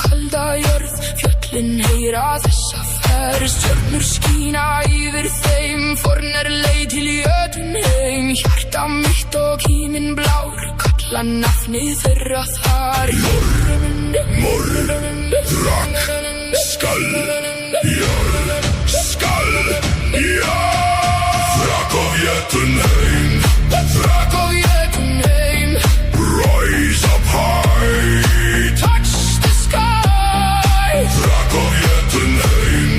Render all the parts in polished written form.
kalda jörð, fjöllin heyra þessa ferð. Stjörnur skína yfir þeim, fornar leið til Jötunheim. Hjarta mitt og himinn blár, kalla nafnið þeirra þar. Morð, drakk, skall, jörð, skall, já. Frak of Jötunheim, Frak of Jötunheim, rise up high, touch the sky. Frak of Jötunheim,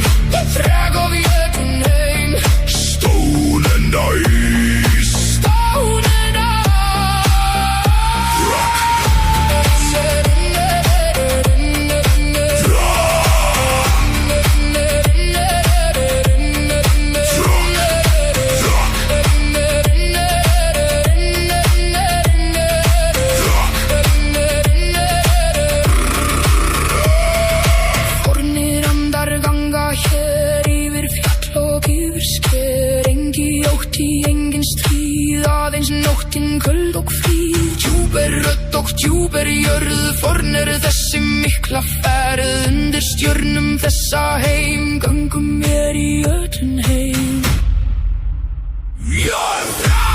Frak of Jötunheim, stone and ice, stone and ice. Fornir andar ganga hér yfir fjall og yfir sker. Engi ótti, engin stríð, aðeins nóttin köld og fríð. Djúp rödd og djúp jörð, fornir þessi mikla ferð. Undir stjörnum þessa heim, göngum mér í Jötunheim. Jörð!